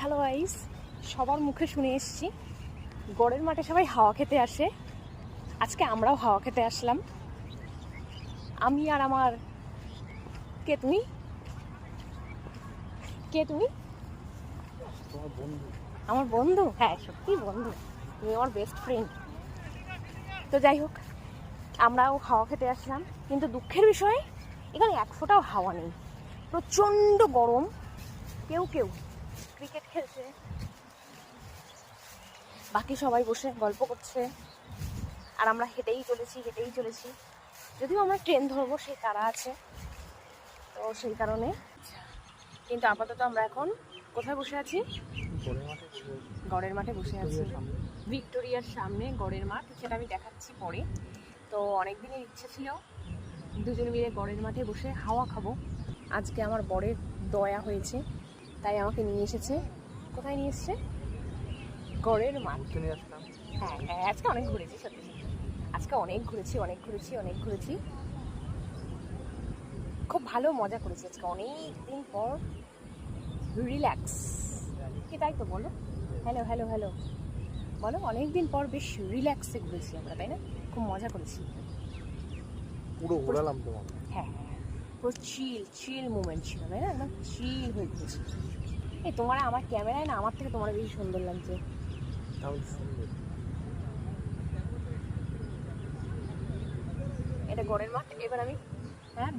Hello guys, সবার মুখে শুনে এসেছি গড়ের মাঠে সবাই হাওয়া খেতে আসে। আজকে আমরাও হাওয়া খেতে আসলাম। আমি আর আমার কে তুমি আমার বন্ধু। হ্যাঁ, সত্যি বন্ধু, তুমি আমার বেস্ট ফ্রেন্ড। তো যাই হোক, আমরাও হাওয়া খেতে আসলাম, কিন্তু দুঃখের বিষয় এখানে এক ফোঁটাও হাওয়া নেই। প্রচণ্ড গরম। কেউ ক্রিকেট খেলছে, বাকি সবাই বসে গল্প করছে, আর আমরা হেঁটেই চলেছি। যদিও আমরা ট্রেন ধরবো সেই তাড়া আছে, তো সেই কারণে। কিন্তু আপাতত আমরা এখন কোথায় বসে আছি? গড়ের মাঠে বসে আছি। ভিক্টোরিয়ার সামনে গড়ের মাঠ, সেটা আমি দেখাচ্ছি পরে। তো অনেক দিনের ইচ্ছে ছিল দুজনে মিলে গড়ের মাঠে বসে হাওয়া খাবো। আজকে আমার বরের দয়া হয়েছে, তাই আমাকে নিয়ে এসেছে। কোথায় নিয়ে এসছে? গড়ের মাঠ। হ্যাঁ, আজকে অনেক ঘুরেছি, সত্যি আজকে অনেক ঘুরেছি। খুব ভালো মজা করেছি আজকে, অনেক দিন পর রিল্যাক্স। কি তাই তো বলো? হ্যালো বলো। অনেক দিন পর বেশ রিল্যাক্সে ঘুরেছি আমরা, তাই না? খুব মজা করেছি, পুরো ঘোরালাম তোমার। হ্যাঁ, পুরো চিল মুভমেন্ট ছিল, তাই না? একদম চিল হয়ে ঘুরেছি। এই তোমার আমার ক্যামেরায় না, আমার থেকে তোমার বেশি সুন্দর লাগছে। এটা গড়ের মাঠ। এবার আমি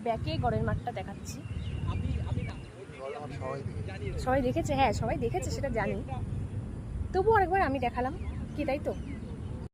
ব্যাকে গড়ের মাঠটা দেখাচ্ছি। সবাই দেখেছে, হ্যাঁ সবাই দেখেছে, সেটা জানি, তবুও আরেকবার আমি দেখালাম। কি তাই তো?